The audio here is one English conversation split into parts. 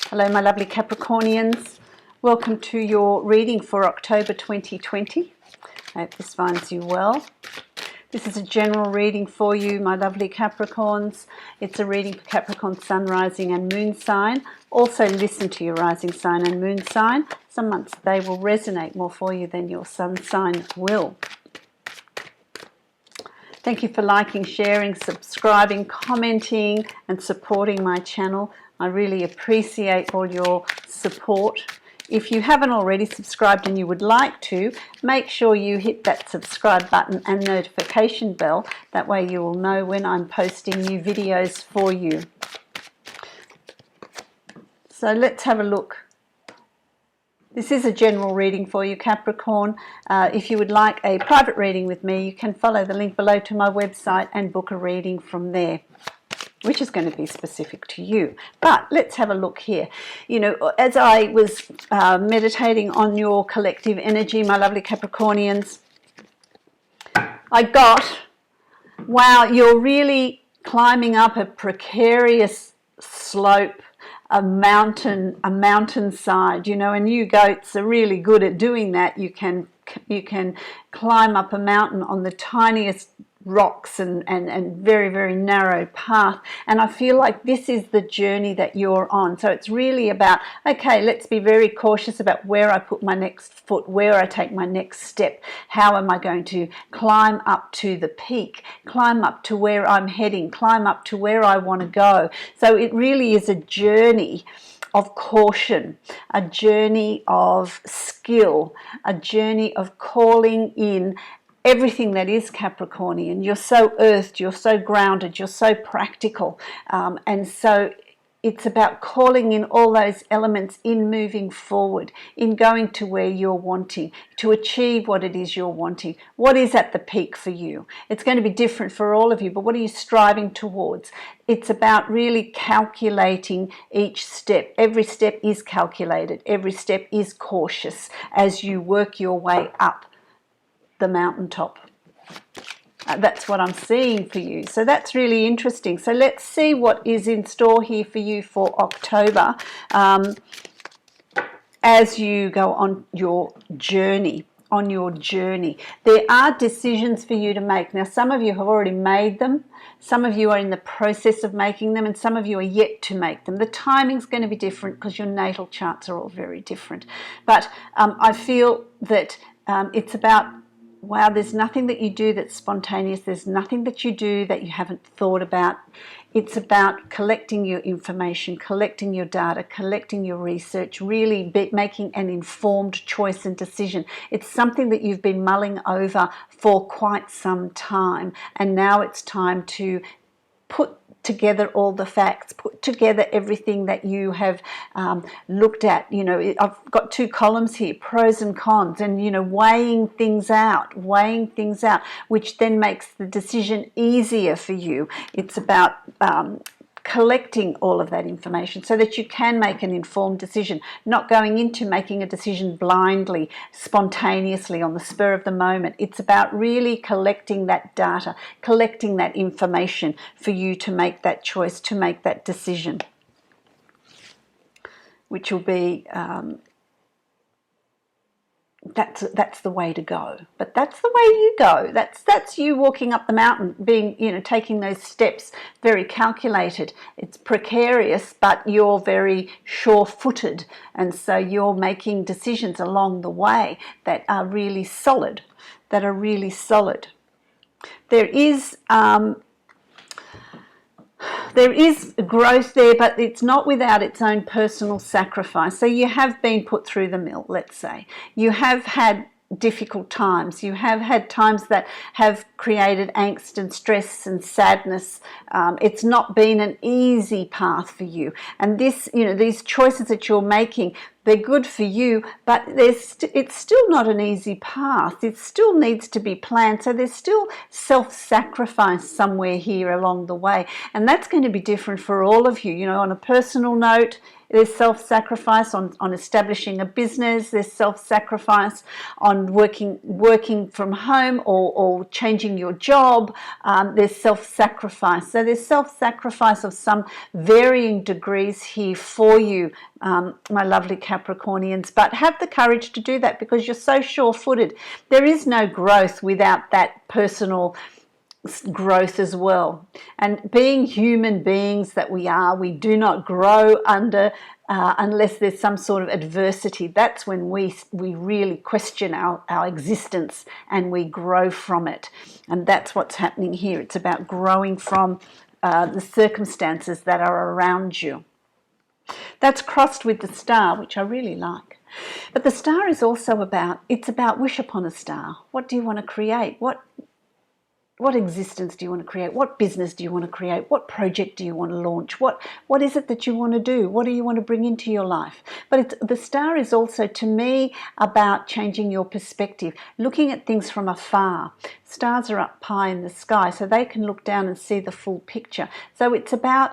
Hello my lovely Capricornians, welcome to your reading for October 2020. I hope this finds you well. This is a general reading for you my lovely Capricorns. It's a reading for Capricorn Sun, Rising and Moon sign. Also listen to your rising sign and moon sign. Some months they will resonate more for you than your sun sign will. Thank you for liking, sharing, subscribing, commenting and supporting my channel. I really appreciate all your support. If you haven't already subscribed and you would like to, make sure you hit that subscribe button and notification bell. That way you will know when I'm posting new videos for you. So let's have a look. This is a general reading for you, Capricorn. If you would like a private reading with me, you can follow the link below to my website and book a reading from there, which is going to be specific to you. But let's have a look here. You know, as I was meditating on your collective energy, my lovely Capricornians, I got, wow, you're really climbing up a precarious slope, a mountainside, you know, and you goats are really good at doing that. You can climb up a mountain on the tiniest rocks and very, very narrow path. And I feel like this is the journey that you're on. So it's really about, okay, let's be very cautious about where I put my next foot, where I take my next step. How am I going to climb up to the peak, climb up to where I'm heading, climb up to where I want to go. So it really is a journey of caution, a journey of skill, a journey of calling in everything that is Capricornian. You're so earthed, you're so grounded, you're so practical, and so it's about calling in all those elements in moving forward, in going to where you're wanting, to achieve what it is you're wanting. What is at the peak for you? It's going to be different for all of you, but what are you striving towards? It's about really calculating each step. Every step is calculated. Every step is cautious as you work your way up the mountaintop. That's what I'm seeing for you. So that's really interesting. So let's see what is in store here for you for October as you go on your journey. There are decisions for you to make. Now, some of you have already made them. Some of you are in the process of making them, and some of you are yet to make them. The timing's going to be different because your natal charts are all very different. But I feel that it's about, wow, there's nothing that you do that's spontaneous. There's nothing that you do that you haven't thought about. It's about collecting your information, collecting your data, collecting your research, really making an informed choice and decision. It's something that you've been mulling over for quite some time, and now it's time to put together all the facts, put together everything that you have looked at. You know, I've got two columns here, pros and cons, and, you know, weighing things out, which then makes the decision easier for you. It's about collecting all of that information so that you can make an informed decision, not going into making a decision blindly, spontaneously, on the spur of the moment. It's about really collecting that data, collecting that information for you to make that choice, to make that decision, which will be that's the way to go. But that's the way you go. That's you walking up the mountain, being, you know, taking those steps very calculated. It's precarious, but you're very sure-footed, and so you're making decisions along the way that are really solid. There is growth there, but it's not without its own personal sacrifice. So you have been put through the mill, let's say. You have had difficult times. You have had times that have created angst and stress and sadness. It's not been an easy path for you. And this, you know, these choices that you're making, they're good for you, but it's still not an easy path. It still needs to be planned. So there's still self-sacrifice somewhere here along the way. And that's going to be different for all of you. You know, on a personal note, There's self-sacrifice on establishing a business. There's self-sacrifice on working from home or changing your job. There's self-sacrifice. So there's self-sacrifice of some varying degrees here for you, my lovely Capricornians. But have the courage to do that because you're so sure-footed. There is no growth without that personal growth as well. And being human beings that we are, we do not grow under unless there's some sort of adversity. That's when we really question our existence and we grow from it. And that's what's happening here. It's about growing from the circumstances that are around you. That's crossed with the star, which I really like. But the star is also about wish upon a star. What do you want to create? What existence do you want to create? What business do you want to create? What project do you want to launch? What is it that you want to do? What do you want to bring into your life? But the star is also, to me, about changing your perspective, looking at things from afar. Stars are up high in the sky, so they can look down and see the full picture. So it's about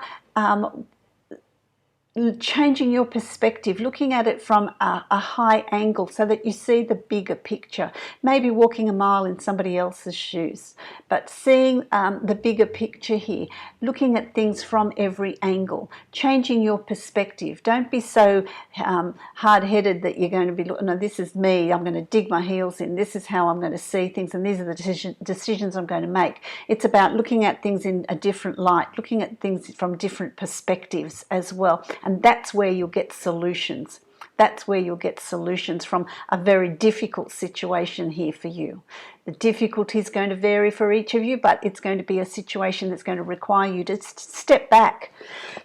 changing your perspective, looking at it from a high angle so that you see the bigger picture. Maybe walking a mile in somebody else's shoes, but seeing the bigger picture here, looking at things from every angle, changing your perspective. Don't be so hard-headed that you're going to be, no, this is me, I'm going to dig my heels in, this is how I'm going to see things, and these are the decisions I'm going to make. It's about looking at things in a different light, looking at things from different perspectives as well. And that's where you'll get solutions. That's where you'll get solutions from a very difficult situation here for you. The difficulty is going to vary for each of you, but it's going to be a situation that's going to require you to step back.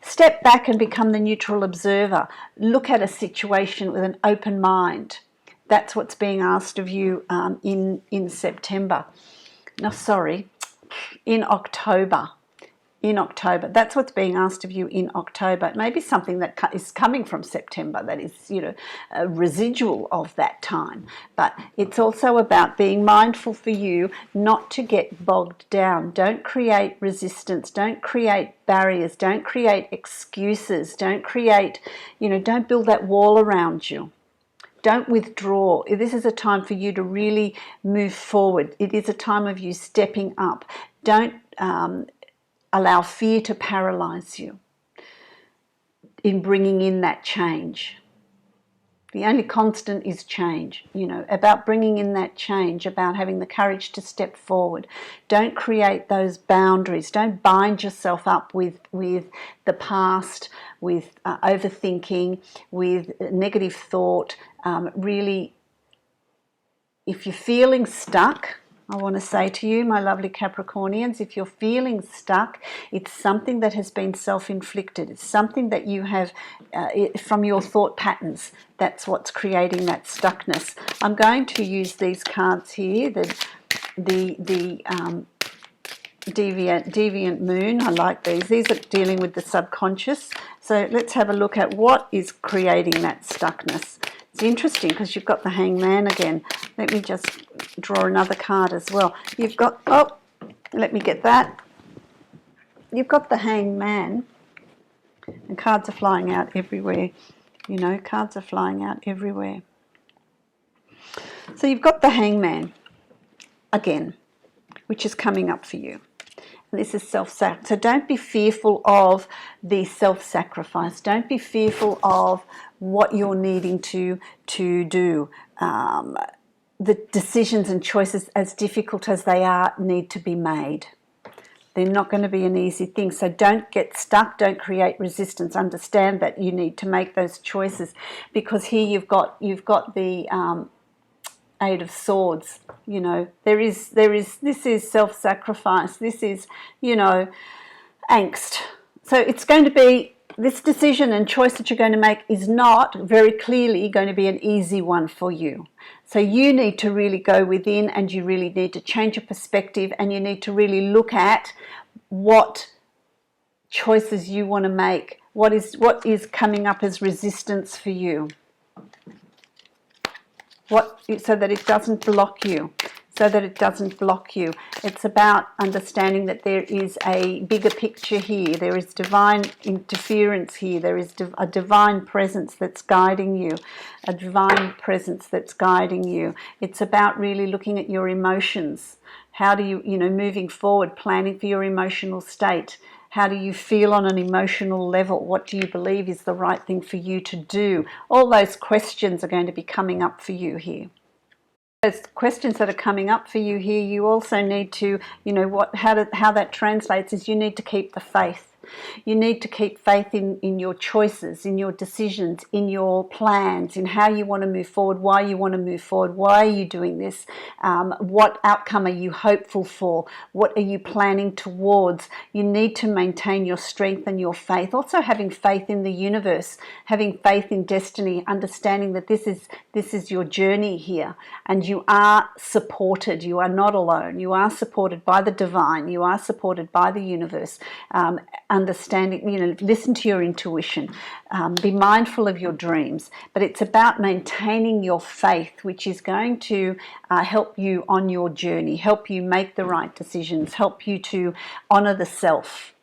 Step back and become the neutral observer. Look at a situation with an open mind. That's what's being asked of you in September. No, sorry, in October. In October. That's what's being asked of you in October. It may be something that is coming from September that is, a residual of that time. But it's also about being mindful for you not to get bogged down. Don't create resistance. Don't create barriers. Don't create excuses. Don't create, don't build that wall around you. Don't withdraw. This is a time for you to really move forward. It is a time of you stepping up. Don't allow fear to paralyze you in bringing in that change. The only constant is change, about bringing in that change, about having the courage to step forward. Don't create those boundaries. Don't bind yourself up with the past, with overthinking, with negative thought. Really, if you're feeling stuck, I want to say to you, my lovely Capricornians, if you're feeling stuck, it's something that has been self-inflicted. It's something that you have from your thought patterns. That's what's creating that stuckness. I'm going to use these cards here, the Deviant Moon. I like these. These are dealing with the subconscious. So let's have a look at what is creating that stuckness. It's interesting because you've got the Hangman again. Let me just draw another card as well. You've got, let me get that. You've got the Hangman, and cards are flying out everywhere. Cards are flying out everywhere. So you've got the Hangman again, which is coming up for you. And this is self-sacrifice. So don't be fearful of the self-sacrifice. Don't be fearful of what you're needing to do. The decisions and choices, as difficult as they are, need to be made. They're not going to be an easy thing. So don't get stuck. Don't create resistance. Understand that you need to make those choices, because here you've got the Eight of Swords. This is self-sacrifice. This is, angst. So it's going to be, this decision and choice that you're going to make is not very clearly going to be an easy one for you. So you need to really go within, and you really need to change your perspective, and you need to really look at what choices you want to make. What is coming up as resistance for you? So that it doesn't block you. so that it doesn't block you. It's about understanding that there is a bigger picture here. There is divine interference here. There is a divine presence that's guiding you, a divine presence that's guiding you. It's about really looking at your emotions. How do you, moving forward, planning for your emotional state. How do you feel on an emotional level? What do you believe is the right thing for you to do? All those questions are going to be coming up for you here. Those questions that are coming up for you here, you also need to, how that translates is you need to keep the faith. You need to keep faith in your choices, in your decisions, in your plans, in how you want to move forward, why you want to move forward, why are you doing this, what outcome are you hopeful for, what are you planning towards. You need to maintain your strength and your faith. Also having faith in the universe, having faith in destiny, understanding that this is your journey here and you are supported. You are not alone. You are supported by the divine. You are supported by the universe. Understanding, listen to your intuition, be mindful of your dreams, but it's about maintaining your faith, which is going to help you on your journey, help you make the right decisions, help you to honor the self.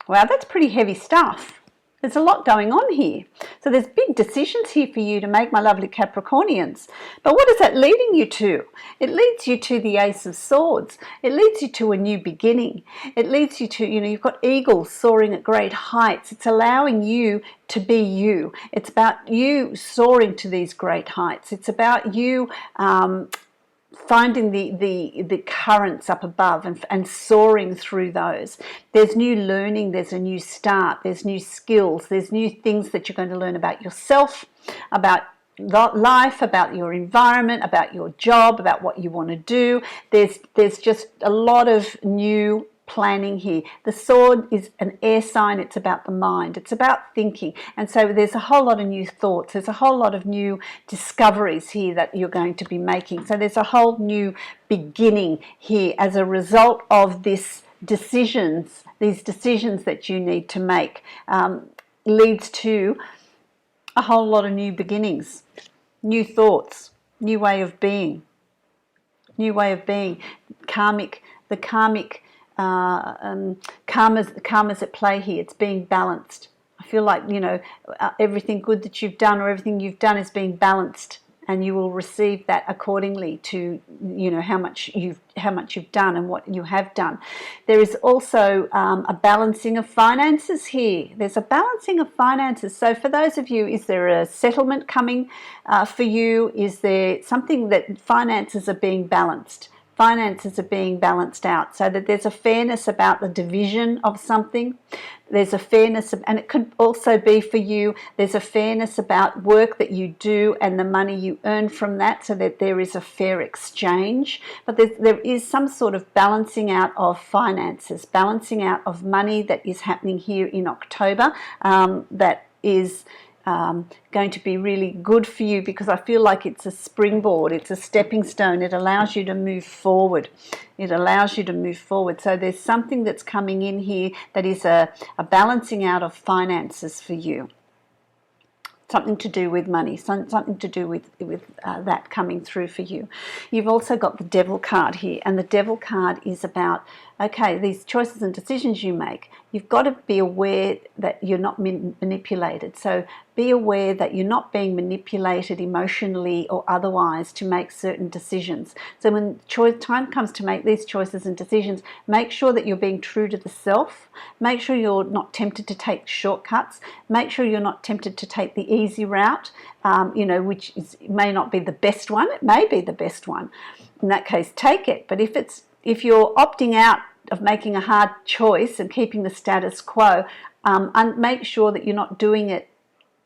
Wow, that's pretty heavy stuff. There's a lot going on here. So there's big decisions here for you to make, my lovely Capricornians. But what is that leading you to? It leads you to the Ace of Swords. It leads you to a new beginning. It leads you to, you've got eagles soaring at great heights. It's allowing you to be you. It's about you soaring to these great heights. It's about you finding the currents up above and soaring through those. There's new learning, there's a new start, there's new skills, there's new things that you're going to learn about yourself, about life, about your environment, about your job, about what you want to do. There's just a lot of new planning here. The sword is an air sign. It's about the mind. It's about thinking. And so there's a whole lot of new thoughts. There's a whole lot of new discoveries here that you're going to be making. So there's a whole new beginning here as a result of these decisions that you need to make, leads to a whole lot of new beginnings, new thoughts, new way of being, karmic karma's at play here. It's being balanced. I feel like everything good that you've done or everything you've done is being balanced, and you will receive that accordingly to how much you've done and what you have done. There is also a balancing of finances here. There's a balancing of finances. So for those of you, is there a settlement coming for you? Is there something that finances are being balanced? Finances are being balanced out so that there's a fairness about the division of something. There's a fairness, and it could also be for you, there's a fairness about work that you do and the money you earn from that, so that there is a fair exchange. But there is some sort of balancing out of finances, balancing out of money that is happening here in October, that is going to be really good for you, because I feel like it's a springboard, it's a stepping stone. It allows you to move forward. It allows you to move forward. So there's something that's coming in here that is a balancing out of finances for you. Something to do with money, something to do with that coming through for you. You've also got the Devil card here, and the Devil card is about, okay, these choices and decisions you make, you've got to be aware that you're not manipulated. So be aware that you're not being manipulated emotionally or otherwise to make certain decisions. So when time comes to make these choices and decisions, make sure that you're being true to the self. Make sure you're not tempted to take shortcuts. Make sure you're not tempted to take the easy route, which may not be the best one. It may be the best one. In that case, take it. But if you're opting out of making a hard choice and keeping the status quo, and make sure that you're not doing it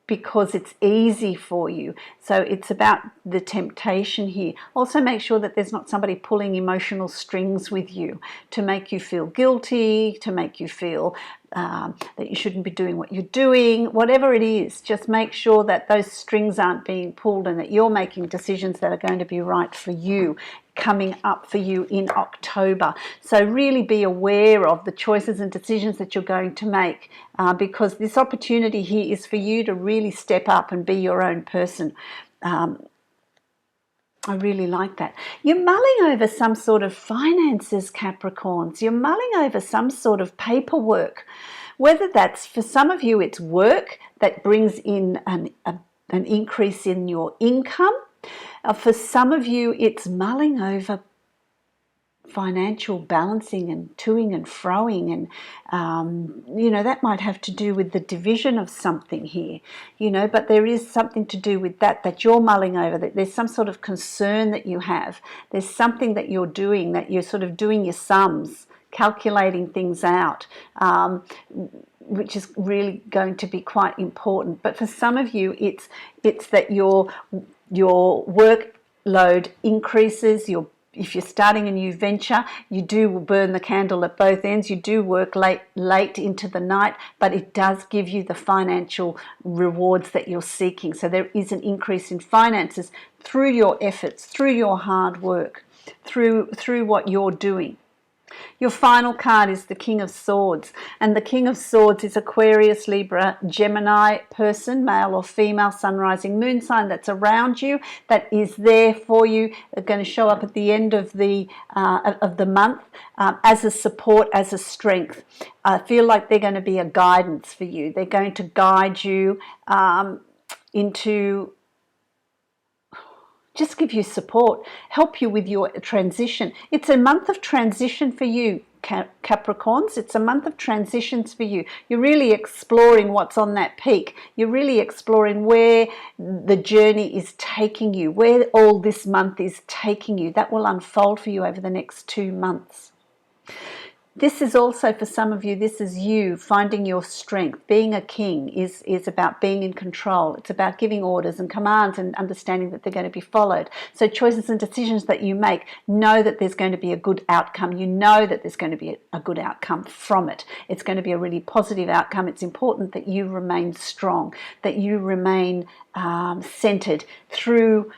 because it's easy for you. So it's about the temptation here. Also make sure that there's not somebody pulling emotional strings with you to make you feel guilty, to make you feel that you shouldn't be doing what you're doing. Whatever it is, just make sure that those strings aren't being pulled and that you're making decisions that are going to be right for you, coming up for you in October. So really be aware of the choices and decisions that you're going to make, because this opportunity here is for you to really step up and be your own person. I really like that. You're mulling over some sort of finances, Capricorns. You're mulling over some sort of paperwork. Whether that's, for some of you, it's work that brings in an increase in your income. For some of you, it's mulling over financial balancing and toing and froing, and you know, that might have to do with the division of something here, you know, but there is something to do with that you're mulling over, that there's some sort of concern that you have, there's something that you're doing, that you're sort of doing your sums, calculating things out, which is really going to be quite important. But for some of you, it's that your workload increases. If you're starting a new venture, you do burn the candle at both ends. You do work late into the night, but it does give you the financial rewards that you're seeking. So there is an increase in finances through your efforts, through your hard work, through what you're doing. Your final card is the King of Swords, and the King of Swords is Aquarius, Libra, Gemini person, male or female, sun, rising, moon sign that's around you, that is there for you. They're going to show up at the end of the month as a support, as a strength. I feel like they're going to be a guidance for you. They're going to guide you into, just give you support, help you with your transition. It's a month of transition for you, Capricorns. It's a month of transitions for you. You're really exploring what's on that peak. You're really exploring where the journey is taking you, where all this month is taking you. That will unfold for you over the next 2 months. This is also, for some of you, this is you finding your strength. Being a king is about being in control. It's about giving orders and commands and understanding that they're going to be followed. So choices and decisions that you make, know that there's going to be a good outcome. You know that there's going to be a good outcome from it. It's going to be a really positive outcome. It's important that you remain strong, that you remain centered through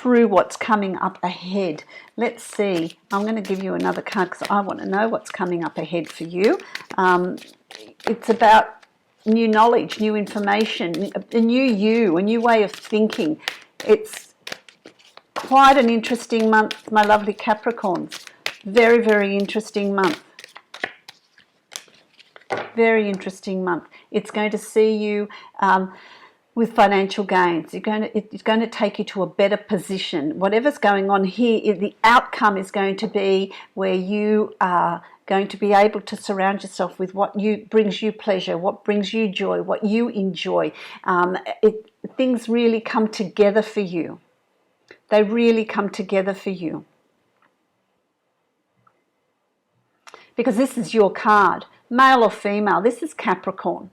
what's coming up ahead. Let's see. I'm going to give you another card because I want to know what's coming up ahead for you. It's about new knowledge, new information, a new you, a new way of thinking. It's quite an interesting month, my lovely Capricorns. Very, very interesting month. Very interesting month. It's going to see you with financial gains. It's going to take you to a better position. Whatever's going on here, the outcome is going to be where you are going to be able to surround yourself with what brings you pleasure, what brings you joy, what you enjoy. Things really come together for you. They really come together for you. Because this is your card, male or female. This is Capricorn.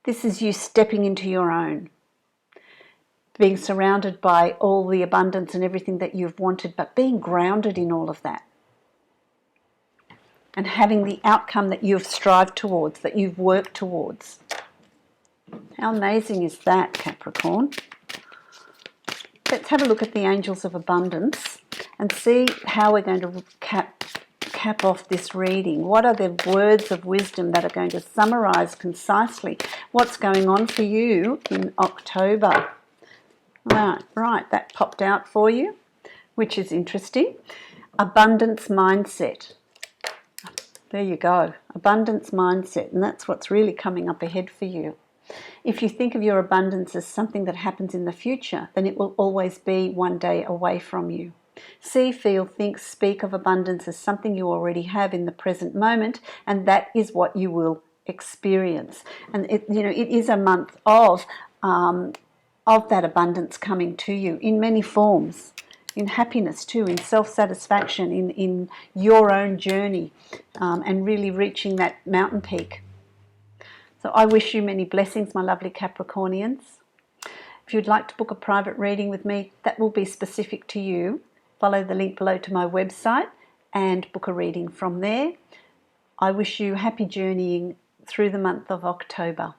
This is you stepping into your own, being surrounded by all the abundance and everything that you've wanted, but being grounded in all of that and having the outcome that you've strived towards, that you've worked towards. How amazing is that, Capricorn? Let's have a look at the angels of abundance and see how we're going to cap off this reading. What are the words of wisdom that are going to summarize concisely what's going on for you in October? Right, that popped out for you, which is interesting. Abundance mindset. There you go, abundance mindset, and that's what's really coming up ahead for you. If you think of your abundance as something that happens in the future, then it will always be one day away from you. See, feel, think, speak of abundance as something you already have in the present moment, and that is what you will experience. And it is a month of that abundance coming to you in many forms, in happiness too, in self-satisfaction, in your own journey, and really reaching that mountain peak. So I wish you many blessings, my lovely Capricornians. If you'd like to book a private reading with me, that will be specific to you. Follow the link below to my website and book a reading from there. I wish you happy journeying through the month of October.